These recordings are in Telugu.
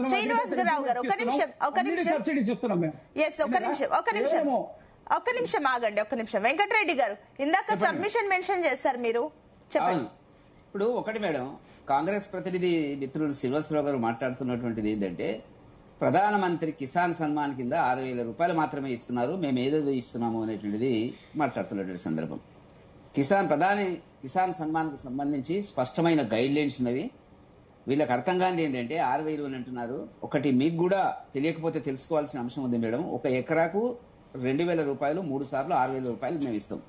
శ్రీనివాస్ రావు గారు ఒక నిమిషం ఒక్క నిమిషం ఆగండి. ఒక్క నిమిషం వెంకటరెడ్డి గారు ఇందాక సబ్మిషన్ మెన్షన్ చేస్తారు మీరు చెప్పండి. ఇప్పుడు ఒకటి మేడం, కాంగ్రెస్ ప్రతినిధి మిత్రుడు శ్రీనివాసరావు గారు మాట్లాడుతున్నటువంటిది ఏంటంటే ప్రధానమంత్రి కిసాన్ సన్మాన్ కింద 6,000 రూపాయలు మాత్రమే ఇస్తున్నారు, మేము ఏదేదో ఇస్తున్నాము అనేటువంటిది మాట్లాడుతున్నటువంటి సందర్భం. ప్రధాని కిసాన్ సన్మాన్ కు సంబంధించి స్పష్టమైన గైడ్ లైన్స్ ఉన్నవి. వీళ్ళకి అర్థం కానిది ఏంటంటే 6,000 అని అంటున్నారు. ఒకటి మీకు కూడా తెలియకపోతే తెలుసుకోవాల్సిన అంశం ఉంది మేడం. ఒక ఎకరాకు 2,000 రూపాయలు 3 సార్లు 6,000 రూపాయలు మేము ఇస్తాం.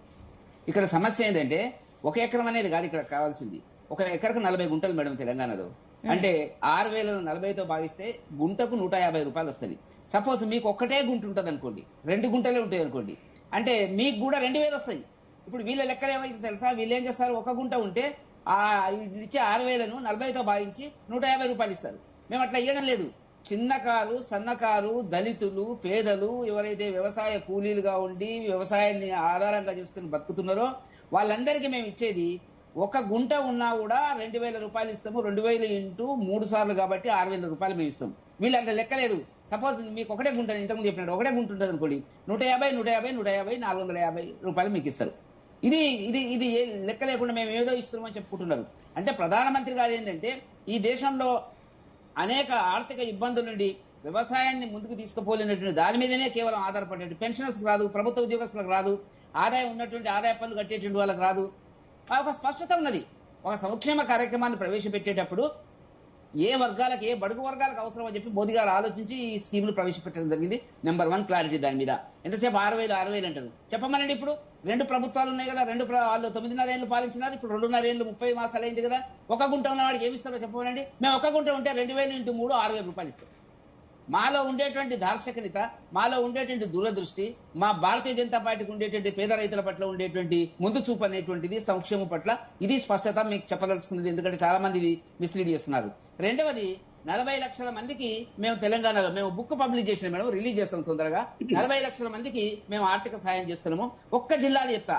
ఇక్కడ సమస్య ఏంటంటే ఒక ఎకరం అనేది కాదు ఇక్కడ కావాల్సింది. ఒక ఎకరకు 40 గుంటలు మేడం తెలంగాణలో. అంటే 6,000 40తో భావిస్తే గుంటకు 150 రూపాయలు వస్తుంది. సపోజ్ మీకు ఒక్కటే గుంట ఉంటుంది అనుకోండి, 2 గుంటలే ఉంటాయి అనుకోండి, అంటే మీకు కూడా 2,000 వస్తాయి. ఇప్పుడు వీళ్ళ లెక్కలు ఏమైతే తెలుసా, వీళ్ళు ఏం చేస్తారు, ఒక గుంట ఉంటే ఇచ్చే 6,000ను 40తో భావించి 150 రూపాయలు ఇస్తారు. మేము అట్లా ఇవ్వడం లేదు. చిన్నకారు, సన్నకారు, దళితులు, పేదలు ఎవరైతే వ్యవసాయ కూలీలుగా ఉండి వ్యవసాయాన్ని ఆధారంగా చేసుకుని బతుకుతున్నారో వాళ్ళందరికీ మేము ఇచ్చేది ఒక గుంట ఉన్నా కూడా 2,000 రూపాయలు ఇస్తాము. 2,000 ఇంటూ 3 సార్లు కాబట్టి 6,000 రూపాయలు మేము ఇస్తాం. వీళ్ళు అంటే లెక్కలేదు. సపోజ్ మీకు ఒకటే గుంట, ఇంతకుముందు చెప్పినట్టు ఒకటే గుంట ఉంటుంది అనుకోండి, 150 450 రూపాయలు మీకు ఇస్తారు. ఇది ఇది ఇది లెక్క లేకుండా మేము ఏదో ఇస్తున్నామని చెప్పుకుంటున్నారు. అంటే ప్రధానమంత్రి గారు ఏంటంటే ఈ దేశంలో అనేక ఆర్థిక ఇబ్బందుల నుండి వ్యవసాయాన్ని ముందుకు తీసుకుపోలేనటువంటి దాని మీదనే కేవలం ఆధారపడేది. పెన్షనర్స్ రాదు, ప్రభుత్వ ఉద్యోగస్తులకు రాదు, ఆదాయం ఉన్నటువంటి ఆదాయ పన్ను కట్టేటువంటి వాళ్ళకి రాదు. ఒక స్పష్టత ఉన్నది. ఒక సంక్షేమ కార్యక్రమాన్ని ప్రవేశపెట్టేటప్పుడు ఏ వర్గాలకు, ఏ బడుగు వర్గాలకు అవసరం అని చెప్పి మోదీ గారు ఆలోచించి ఈ స్కీములు ప్రవేశపెట్టడం జరిగింది. నెంబర్ 1 క్లారిటీ దాని మీద. ఎంతసేపు 6,000 అంటారు. చెప్పమనండి, ఇప్పుడు 2 ప్రభుత్వాలు ఉన్నాయి కదా, వాళ్ళు 9.5 ఏళ్ళు పాలించినారు, ఇప్పుడు 2.5 ఏళ్ళు 30 మాసాలు అయింది కదా. ఒక గుంట ఉన్న వాడికి ఏమి ఇస్తారో చెప్పమనండి. మేము ఒక గుంట ఉంటే 2,000 ఇంటూ 3 6,000 రూపాయలు ఇస్తాం. మాలో ఉండేటువంటి దార్శనికత, మాలో ఉండేటువంటి దూరదృష్టి, మా భారతీయ జనతా పార్టీకి ఉండేటువంటి పేద రైతుల పట్ల ఉండేటువంటి ముందు చూపు అనేటువంటిది, సంక్షేమం పట్ల ఇది స్పష్టత మీకు చెప్పదలుచుకున్నది. ఎందుకంటే చాలా మంది ఇది మిస్లీడ్ చేస్తున్నారు. రెండవది, 40 లక్షల మందికి మేము తెలంగాణలో మేము బుక్ పబ్లిష్ చేసిన మేడం, రిలీజ్ చేస్తాం తొందరగా. 40 లక్షల మందికి మేము ఆర్థిక సహాయం చేస్తున్నాము. ఒక్క జిల్లాది చెప్తా,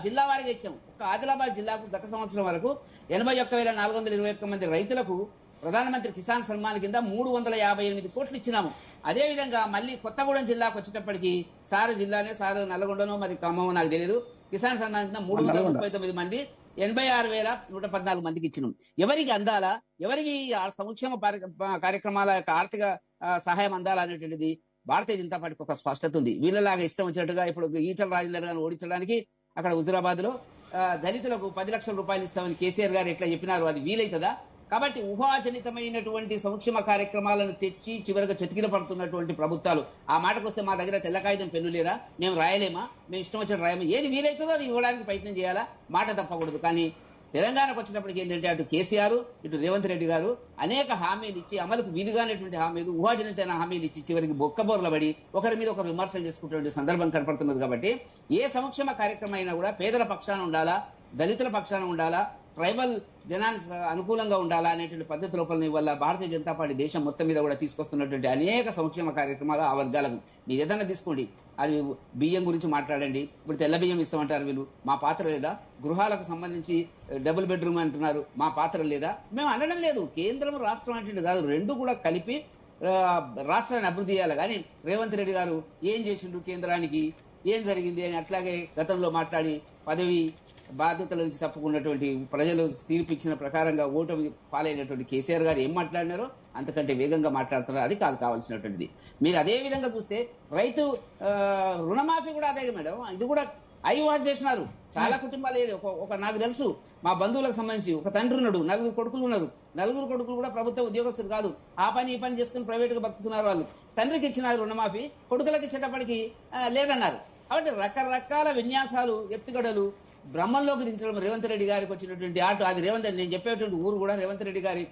జిల్లా వారిగా ఇచ్చాము. ఒక్క ఆదిలాబాద్ జిల్లాకు గత సంవత్సరం వరకు 81,421 మంది రైతులకు ప్రధానమంత్రి కిసాన్ సన్మాన్ కింద 358 కోట్లు ఇచ్చినాము. అదేవిధంగా మళ్ళీ కొత్తగూడెం జిల్లాకు వచ్చేటప్పటికి సారు నల్లగొండనో మరి ఖమ్మం నాకు తెలియదు, కిసాన్ సన్మాన్ కింద 339 మంది 86,114 మందికి ఇచ్చినాం. ఎవరికి అందాలా, ఎవరికి సంక్షేమ కార్యక్రమాల యొక్క ఆర్థిక సహాయం అందాలా అనేటువంటిది భారతీయ జనతా పార్టీకి ఒక స్పష్టత ఉంది. వీళ్ళలాగా ఇష్టం వచ్చినట్టుగా ఇప్పుడు ఈటల రాజేందర్ గారిని ఓడించడానికి అక్కడ హుజురాబాద్ లో దళితులకు 10 లక్షల రూపాయలు ఇస్తామని కేసీఆర్ గారు ఎట్లా చెప్పినారు, అది వీలైతుందా? కాబట్టి ఊహాజనితమైనటువంటి సంక్షేమ కార్యక్రమాలను తెచ్చి చివరిగా చతికిల పడుతున్నటువంటి ప్రభుత్వాలు. ఆ మాటకు వస్తే మా దగ్గర తెల్ల కాగితం పెన్ను లేదా, మేము రాయలేమా, మేము ఇష్టం వచ్చినట్టు రాయమా, ఏది వీలైతుందో అది ఇవ్వడానికి ప్రయత్నం చేయాలా, మాట తప్పకూడదు. కానీ తెలంగాణకు వచ్చినప్పటికీ ఏంటంటే అటు కేసీఆర్ ఇటు రేవంత్ రెడ్డి గారు అనేక హామీలు ఇచ్చి, అమలుకు వీలుగానేటువంటి హామీలు, ఊహాజనితమైన హామీలు ఇచ్చి చివరికి బొక్కబోర్ల పడి ఒకరి మీద ఒకరు విమర్శలు చేసుకునేటువంటి సందర్భం కనపడుతున్నది. కాబట్టి ఏ సంక్షేమ కార్యక్రమం అయినా కూడా పేదల పక్షాన ఉండాలా, దళితుల పక్షాన ఉండాలా, ట్రైబల్ జనానికి అనుకూలంగా ఉండాలా అనేటువంటి పద్ధతి లోపల వల్ల భారతీయ జనతా పార్టీ దేశం మొత్తం మీద కూడా తీసుకొస్తున్నటువంటి అనేక సంక్షేమ కార్యక్రమాలు ఆ వర్గాలకు. మీరు ఏదైనా తీసుకోండి, అది బియ్యం గురించి మాట్లాడండి, ఇప్పుడు తెల్ల బియ్యం ఇస్తామంటారు వీళ్ళు, మా పాత్ర లేదా? గృహాలకు సంబంధించి డబుల్ బెడ్రూమ్ అంటున్నారు, మా పాత్ర లేదా? మేము అనడం లేదు. కేంద్రం రాష్ట్రం అంటే కాదు, రెండు కూడా కలిపి రాష్ట్రాన్ని అభివృద్ధి చేయాలి. కానీ రేవంత్ రెడ్డి గారు ఏం చేసిండు, కేంద్రానికి ఏం జరిగింది అని అట్లాగే గతంలో మాట్లాడి పదవి బాధ్యతల నుంచి తప్పుకున్నటువంటి, ప్రజలు తీర్పిచ్చిన ప్రకారంగా ఓటమి పాలైనటువంటి కేసీఆర్ గారు ఏం మాట్లాడినారో అంతకంటే వేగంగా మాట్లాడుతున్నారు. అది కాదు కావాల్సినటువంటిది. మీరు అదే విధంగా చూస్తే రైతు రుణమాఫీ కూడా అదే మేడం, ఇది కూడా ఐవాజ్ చేసినారు. చాలా కుటుంబాలు ఒక నాకు తెలుసు, మా బంధువులకు సంబంధించి ఒక తండ్రి ఉన్నాడు, 4 కొడుకులు ఉన్నారు. 4 కొడుకులు కూడా ప్రభుత్వ ఉద్యోగస్తులు కాదు, ఆ పని ఈ పని చేసుకుని ప్రైవేట్ గా బతుకుతున్నారు. వాళ్ళు తండ్రికి ఇచ్చినారు రుణమాఫీ, కొడుకులకు ఇచ్చేటప్పటికి లేదన్నారు. కాబట్టి రకరకాల విన్యాసాలు, ఎత్తుగడలు బ్రహ్మంలోకి దించడం రేవంత్ రెడ్డి గారికి వచ్చినటువంటి ఆట. అది రేవంత్ రెడ్డి, నేను చెప్పేటువంటి ఊరు కూడా రేవంత్ రెడ్డి గారి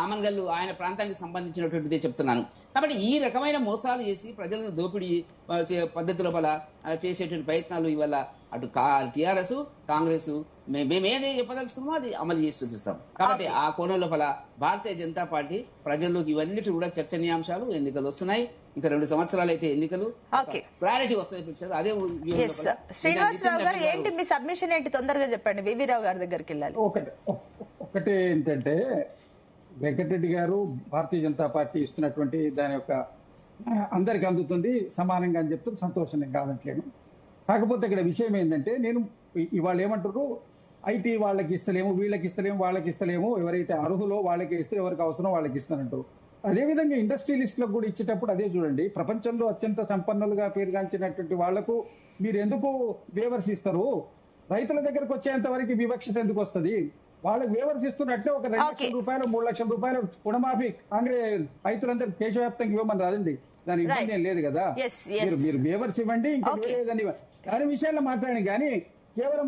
ఆమన్గల్లు ఆయన ప్రాంతానికి సంబంధించినటువంటిదే చెప్తున్నాను. కాబట్టి ఈ రకమైన మోసాలు చేసి ప్రజలను దోపిడీ పద్ధతి లోపల చేసేటువంటి ప్రయత్నాలు ఇవాళ అటు టీఆర్ఎస్ కాంగ్రెస్ మేమేది చెప్పదలుచుకున్నామో అది అమలు చేసి చూపిస్తాం. కాబట్టి ఆ కోణం లోపల భారతీయ జనతా పార్టీ ప్రజల్లోకి ఇవన్నిటి కూడా చర్చనీయాంశాలు. ఎన్నికలు వస్తున్నాయి, ఇంకా 2 సంవత్సరాలు అయితే ఎన్నికలు, క్లారిటీ వస్తుంది. అదే శ్రీనివాసరావు గారు ఏంటి మీ సబ్మిషన్ ఏంటి తొందరగా చెప్పండి, వివి రావు గారి దగ్గరికి వెళ్ళాలి. ఒకటి ఏంటంటే వెంకటరెడ్డి గారు భారతీయ జనతా పార్టీ ఇస్తున్నటువంటి దాని యొక్క అందరికి అందుతుంది సమానంగా అని చెప్తూ సంతోషం నేను కాదంటలేను. కాకపోతే ఇక్కడ విషయం ఏంటంటే నేను ఇవాళ ఏమంటారు ఐటీ వాళ్ళకి ఇస్తలేము, వీళ్ళకి ఇస్తలేము, వాళ్ళకి ఇస్తలేము, ఎవరైతే అర్హులో వాళ్ళకి ఇస్తే ఎవరికి అవసరం వాళ్ళకి ఇస్తానంటారు. అదేవిధంగా ఇండస్ట్రియలిస్టులకు కూడా ఇచ్చేటప్పుడు అదే చూడండి, ప్రపంచంలో అత్యంత సంపన్నులుగా పేరుగాంచినటువంటి వాళ్లకు మీరు ఎందుకు వేవర్స్ ఇస్తారు? రైతుల దగ్గరకు వచ్చేంత వరకు వివక్షత ఎందుకు వస్తుంది? వాళ్ళకి వేవర్స్ ఇస్తున్నట్టే ఒక 2 లక్షల రూపాయలు 3 లక్షల రూపాయలు రుణమాఫీ కాంగ్రెస్ రైతులందరూ దేశవ్యాప్తంగా ఇవ్వమని రాదండి, దాని ఇబ్బంది ఏం లేదు కదా. మీరు వేవర్స్ ఇవ్వండి, ఇంకా వేరేదని దాని విషయాల్లో మాట్లాడండి. కానీ కేవలం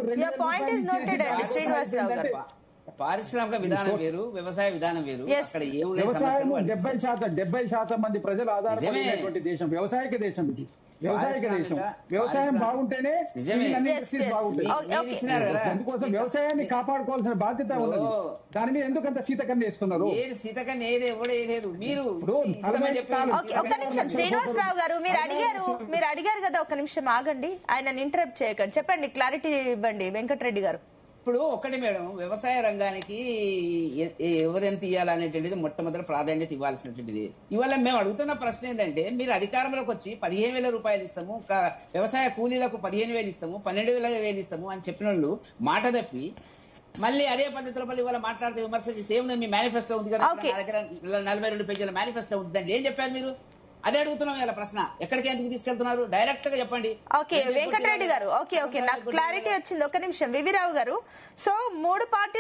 పారిశ్రామిక విధానం వేరు, వ్యవసాయ విధానం వేరు. అక్కడ వ్యవసాయం 70% మంది ప్రజలు ఆధారపడినటువంటి దేశం, వ్యవసాయక దేశం ఇది. వ్యవసాయక దేశం, వ్యవసాయం బాగుంటేనే బాగుంటాయి. అందుకోసం వ్యవసాయాన్ని కాపాడుకోవాల్సిన బాధ్యత ఉన్నది. దాని మీద ఎందుకంత శీతకన్య ఇస్తున్నారు? ఒక్క నిమిషం శ్రీనివాసరావు గారు, మీరు అడిగారు కదా, ఒక్క నిమిషం ఆగండి, ఆయన ఇంటరప్ట్ చేయకండి, చెప్పండి, క్లారిటీ ఇవ్వండి వెంకటరెడ్డి గారు. ఇప్పుడు ఒకటి మేడం, వ్యవసాయ రంగానికి ఎవరెంత ఇవ్వాలనేటువంటిది మొట్టమొదటి ప్రాధాన్యత ఇవ్వాల్సినటువంటిది. ఇవాళ మేము అడుగుతున్న ప్రశ్న ఏంటంటే, మీరు అధికారంలోకి వచ్చి 15,000 రూపాయలు ఇస్తాము, వ్యవసాయ కూలీలకు 15,000 ఇస్తాము, 12,000 ఇస్తాము అని చెప్పిన వాళ్ళు మాట తప్పి మళ్ళీ అదే పద్ధతిలో మళ్ళీ ఇవాళ మాట్లాడితే విమర్శ చేస్తే ఏముంది? మీ మేనిఫెస్టో ఉంది కదా, నా దగ్గర 42 పేజీల మేనిఫెస్టో ఉంది, దాన్ని ఏం చెప్పారు మీరు? అదే అడుగుతున్నాం ఇలా ప్రశ్న. ఎక్కడికి ఎందుకు తీసుకెళ్తున్నారు? డైరెక్ట్ గా చెప్పండి. ఓకే వెంకటరెడ్డి గారు, ఓకే నాకు క్లారిటీ వచ్చింది. ఒక్క నిమిషం వివిరావు గారు. సో 3 పార్టీల